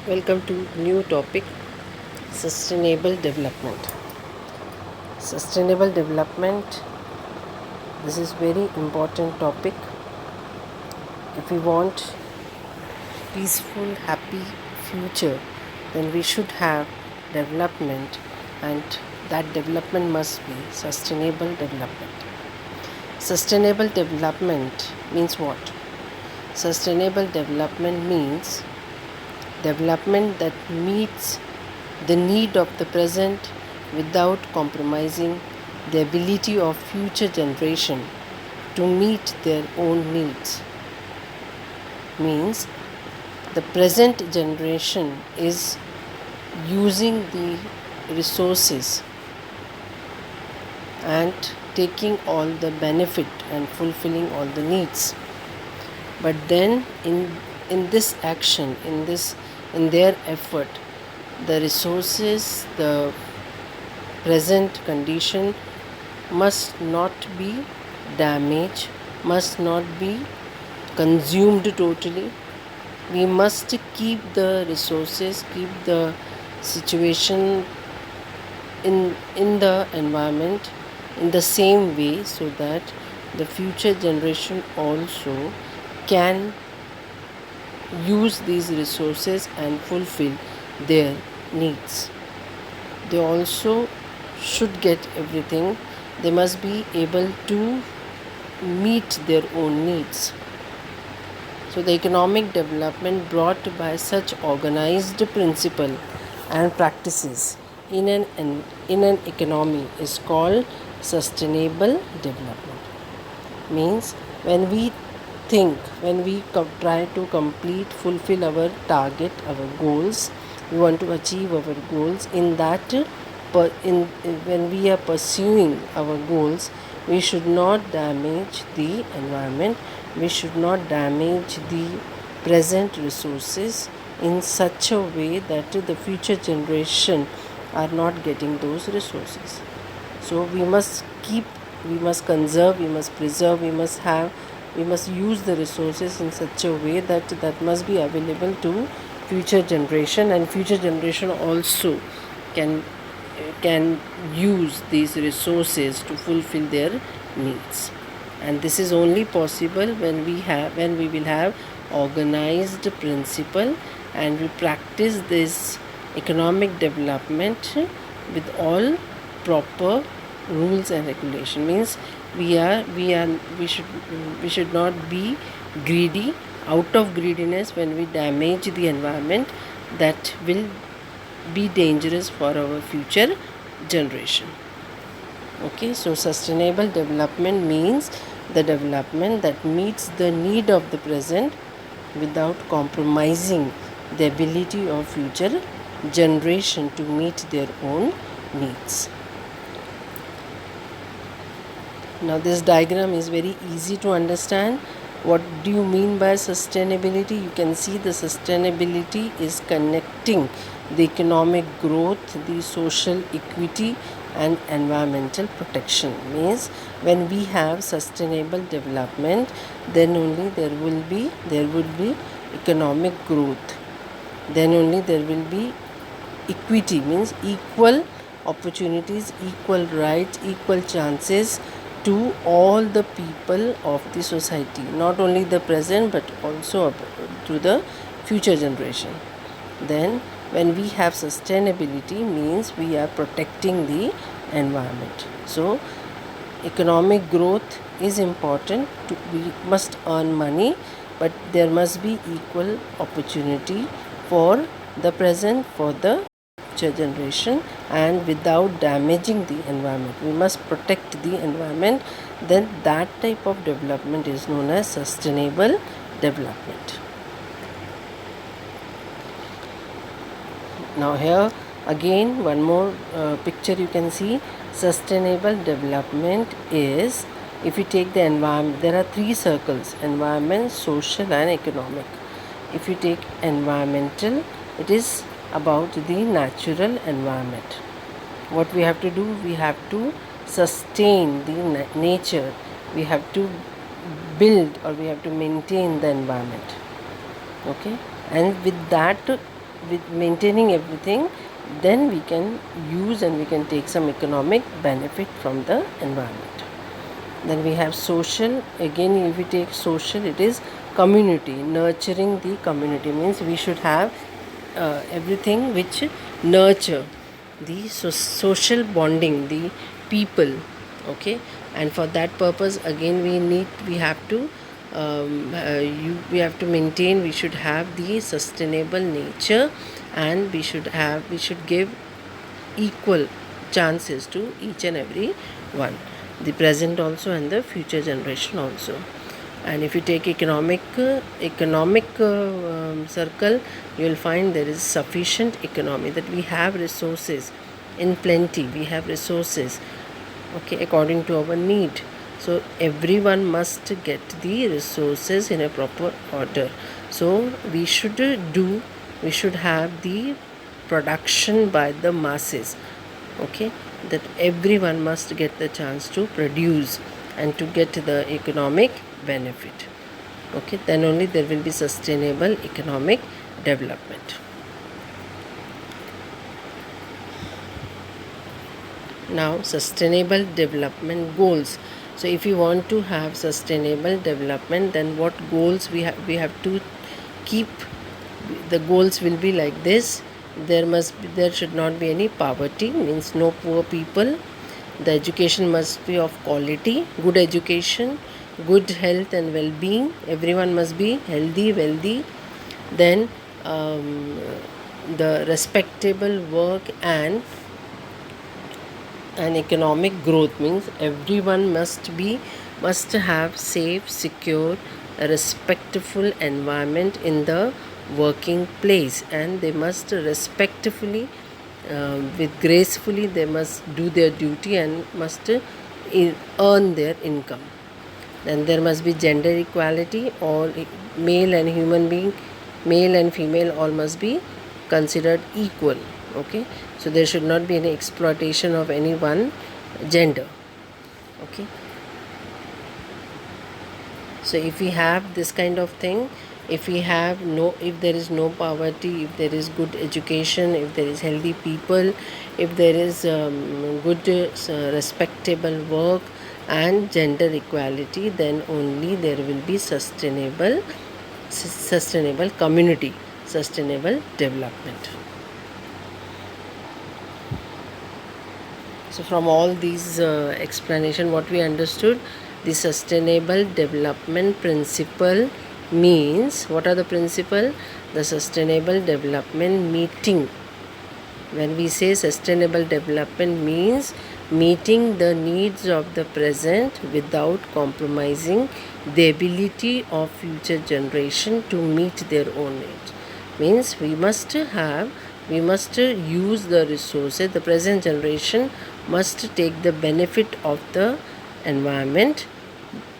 Welcome to new topic, sustainable development. Sustainable development, this is very important topic. If we want peaceful, happy future, then we should have development, and that development must be sustainable development. Sustainable development means what? Sustainable development means development that meets the need of the present without compromising the ability of future generation to meet their own needs. Means the present generation is using the resources and taking all the benefit and fulfilling all the needs, but then in this action, in their effort, the resources, the present condition must not be damaged, must not be consumed totally. We must keep the resources, keep the situation in the environment in the same way, so that the future generation also can use these resources and fulfill their needs. They also should get everything. They must be able to meet their own needs. So the economic development brought by such organized principle and practices in an economy is called sustainable development. Means when we try to fulfill our target, our goals, we want to achieve our goals. When we are pursuing our goals, we should not damage the environment, we should not damage the present resources in such a way that the future generation are not getting those resources. So we must conserve, we must preserve, we must use the resources in such a way that must be available to future generation, and future generation also can use these resources to fulfill their needs. And this is only possible when we will have organized principle, and we practice this economic development with all proper rules and regulation. Means we should not be greedy. Out of greediness, when we damage the environment, that will be dangerous for our future generation. Okay, so sustainable development means the development that meets the need of the present without compromising the ability of future generation to meet their own needs. Now this diagram is very easy to understand. What do you mean by sustainability? You can see the sustainability is connecting the economic growth, the social equity, and environmental protection. Means when we have sustainable development, then only there would be economic growth. Then only there will be equity, means equal opportunities, equal rights, equal chances to all the people of the society, not only the present but also to the future generation. Then when we have sustainability, means we are protecting the environment. So economic growth is important. We must earn money, but there must be equal opportunity for the present, for the future generation, and without damaging the environment. We must protect the environment. Then that type of development is known as sustainable development. Now here again one more picture you can see. Sustainable development is, if you take the environment, there are three circles: environment, social, and economic. If you take environmental, it is about the natural environment. What we have to do, we have to sustain the nature, we have to build, or we have to maintain the environment. Okay, and with that with maintaining everything, then we can use and we can take some economic benefit from the environment. Then we have social. Again, if we take social, it is community. Nurturing the community means we should have everything which nurture the social bonding, the people. Okay, and for that purpose, again, we have to we have to maintain. We should have the sustainable nature, and we should give equal chances to each and every one, the present also and the future generation also. And if you take economic circle, you will find there is sufficient economy, that we have resources in plenty, we have resources, okay, according to our need. So everyone must get the resources in a proper order. So we should have the production by the masses, okay, that everyone must get the chance to produce and to get the economic benefit. Okay, then only there will be sustainable economic development. Now, sustainable development goals. So if you want to have sustainable development, then what goals we have to keep. The goals will be like this: there should not be any poverty, means no poor people. The education must be of quality, good education, good health and well-being. Everyone must be healthy, wealthy. Then the respectable work and economic growth, means everyone must have safe, secure, respectful environment in the working place, and they must respectfully, with gracefully, they must do their duty and must earn their income. Then there must be gender equality. All male and female, all must be considered equal. Okay, so there should not be any exploitation of any one gender. Okay, so if we have this kind of thing, if there is no poverty, if there is good education, if there is healthy people, if there is good respectable work and gender equality, then only there will be sustainable community, sustainable development. So from all these explanation, what we understood, the sustainable development principle means, what are the principle? The sustainable development meeting. When we say sustainable development, means meeting the needs of the present without compromising the ability of future generation to meet their own needs. Means we must use the resources. The present generation must take the benefit of the environment,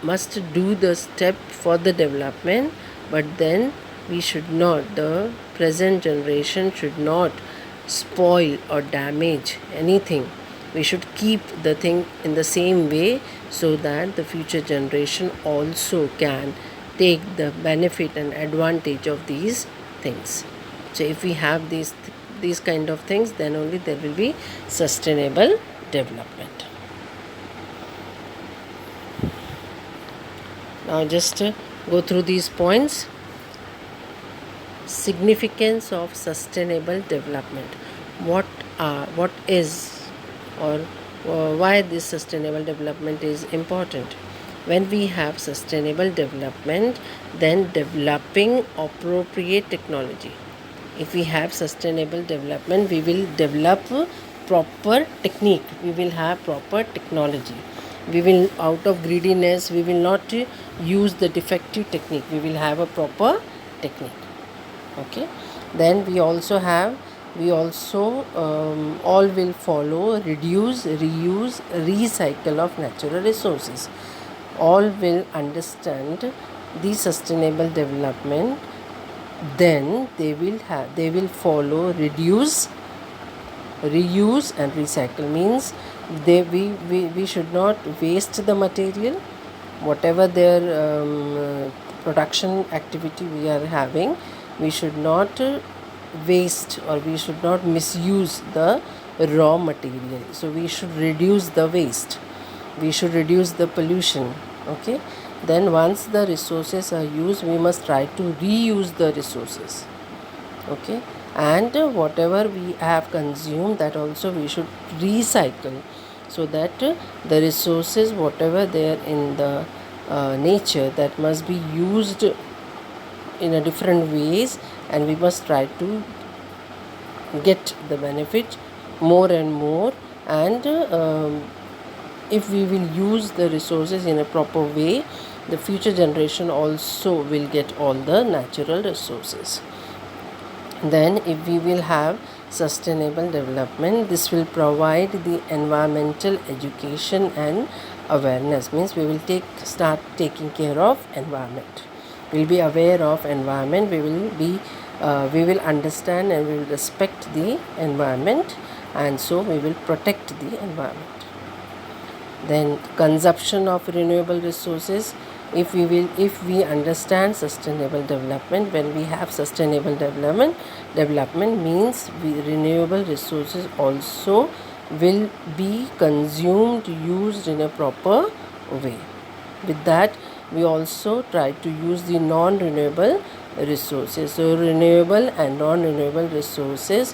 must do the step for the development, but then the present generation should not spoil or damage anything. We should keep the thing in the same way, so that the future generation also can take the benefit and advantage of these things. So if we have these kind of things, then only there will be sustainable development. Now just go through these points. Significance of sustainable development. What is, or why this sustainable development is important? When we have sustainable development, then developing appropriate technology. If we have sustainable development, we will develop proper technique, we will have proper technology. We will, out of greediness, we will not use the defective technique, we will have a proper technique. Okay, then we also all will follow reduce, reuse, recycle of natural resources. All will understand the sustainable development, then they will follow reduce, reuse and recycle. Means we should not waste the material, whatever their production activity we are having. We should not waste, or we should not misuse the raw material. So we should reduce the waste, we should reduce the pollution. Okay, then once the resources are used, we must try to reuse the resources. Okay, and whatever we have consumed, that also we should recycle, so that the resources whatever they are in the nature, that must be used in a different ways, and we must try to get the benefit more and more. And if we will use the resources in a proper way, the future generation also will get all the natural resources. Then if we will have sustainable development, this will provide the environmental education and awareness. Means we will start taking care of environment, we will be aware of environment, we will understand and we will respect the environment, and so we will protect the environment. Then consumption of renewable resources, if we understand sustainable development, when we have sustainable development means renewable resources also will be consumed, used in a proper way. With that, we also try to use the non-renewable resources. So renewable and non-renewable resources,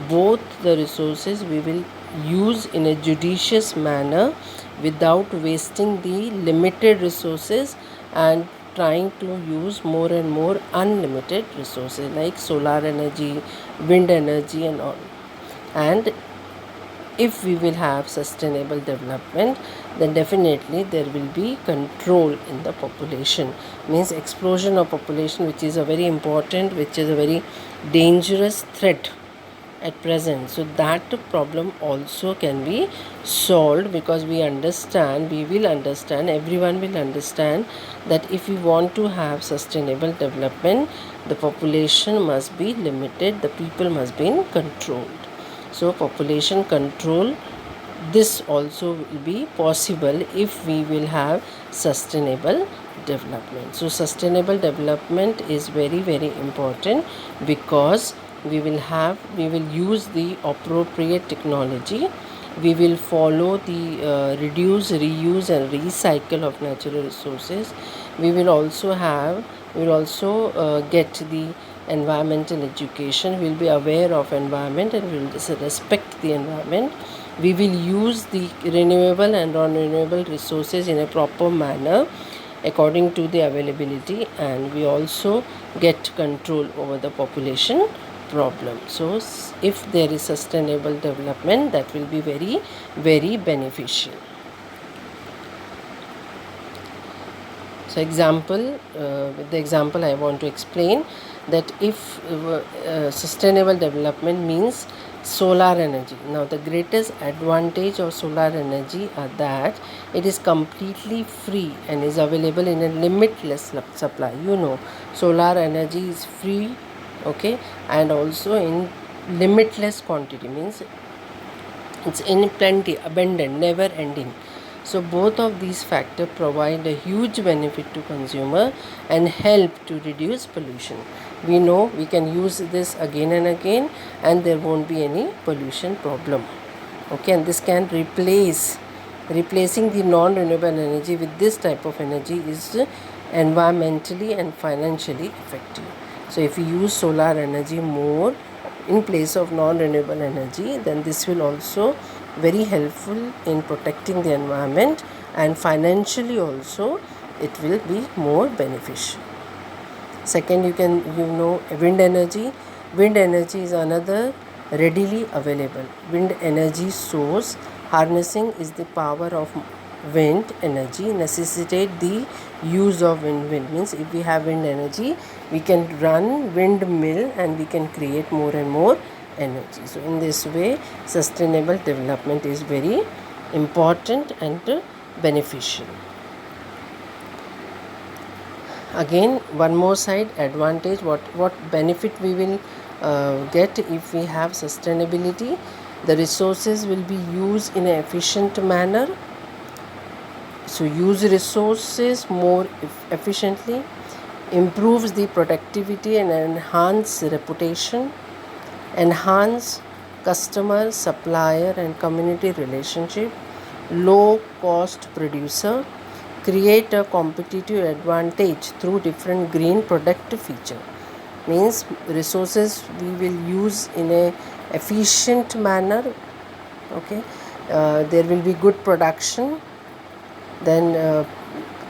both the resources we will use in a judicious manner without wasting the limited resources and trying to use more and more unlimited resources like solar energy, wind energy and all. And if we will have sustainable development, then definitely there will be control in the population. Means explosion of population, which is a very important, which is a very dangerous threat at present. So that problem also can be solved, because we will understand, everyone will understand that if we want to have sustainable development, the population must be limited, the people must be controlled. So population control, this also will be possible if we will have sustainable development. So sustainable development is very, very important, because we will use the appropriate technology, we will follow the reduce, reuse and recycle of natural resources. We will also get the environmental education, we will be aware of environment and we will respect the environment. We will use the renewable and non-renewable resources in a proper manner according to the availability, and we also get control over the population problem. So if there is sustainable development, that will be very, very beneficial. So with the example I want to explain that if sustainable development means solar energy. Now the greatest advantage of solar energy are that it is completely free and is available in a limitless supply. Solar energy is free, okay, and also in limitless quantity, means it's in plenty, abundant, never ending. So both of these factors provide a huge benefit to consumer and help to reduce pollution. We know we can use this again and again and there won't be any pollution problem. Okay, and this can replacing the non-renewable energy with this type of energy is environmentally and financially effective. So if we use solar energy more in place of non-renewable energy, then this will also very helpful in protecting the environment, and financially also it will be more beneficial. Second, wind energy. Wind energy is another readily available. Wind energy source harnessing is the power of wind energy necessitate the use of wind. Means if we have wind energy, we can run windmill and we can create more and more energy. So in this way, sustainable development is very important and beneficial. Again, one more side advantage, what benefit we will get if we have sustainability. The resources will be used in an efficient manner. So use resources more efficiently, improves the productivity and enhance reputation. enhance customer, supplier and community relationship, low cost producer, create a competitive advantage through different green product feature. Means resources we will use in a efficient manner. Okay, there will be good production, then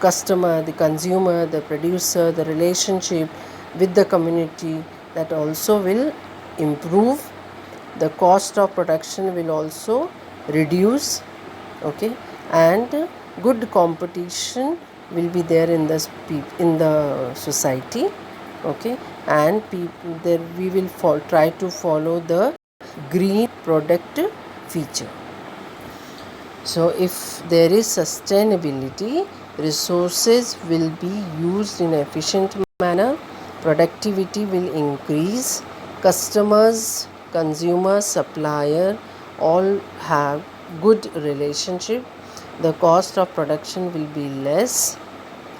customer, the consumer, the producer, the relationship with the community, that also will improve. The cost of production will also reduce. Okay, and good competition will be there in the society. Okay, and there we will try to follow the green product feature. So if there is sustainability, resources will be used in an efficient manner, productivity will increase, customers, consumers, supplier all have good relationship, the cost of production will be less,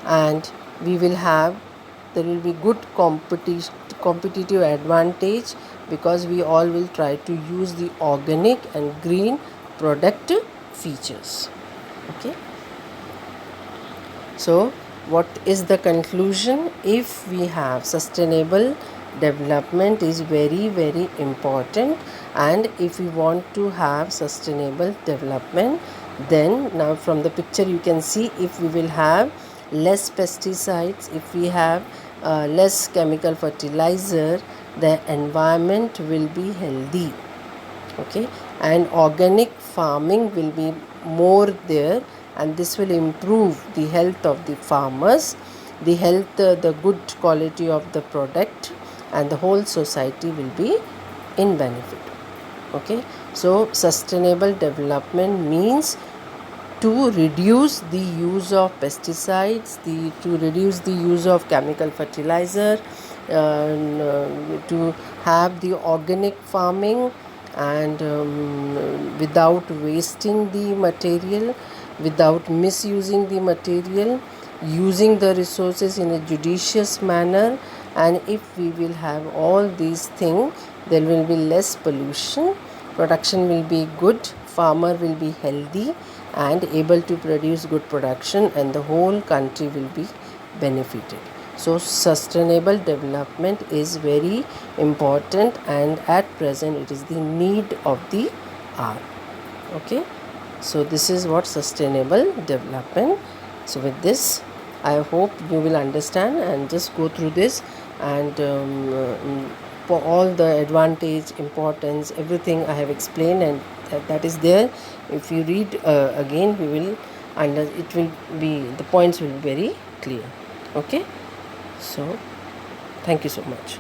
and there will be good competitive advantage, because we all will try to use the organic and green product features. Okay, so what is the conclusion? If we have sustainable development is very very important, and if we want to have sustainable development, then now from the picture you can see, if we will have less pesticides, if we have less chemical fertilizer, the environment will be healthy. Okay, and organic farming will be more there, and this will improve the health of the farmers, the health, the good quality of the product, and the whole society will be in benefit. Okay, so sustainable development means to reduce the use of pesticides, to reduce the use of chemical fertilizer, to have the organic farming, and without wasting the material, without misusing the material, using the resources in a judicious manner. And if we will have all these things, there will be less pollution, production will be good, farmer will be healthy and able to produce good production, and the whole country will be benefited. So sustainable development is very important, and at present it is the need of the hour. Okay, so this is what sustainable development. So with this, I hope you will understand and just go through this, and for all the advantage, importance, everything I have explained, and that is there. If you read again, we will it will be, the points will be very clear. Okay, so thank you so much.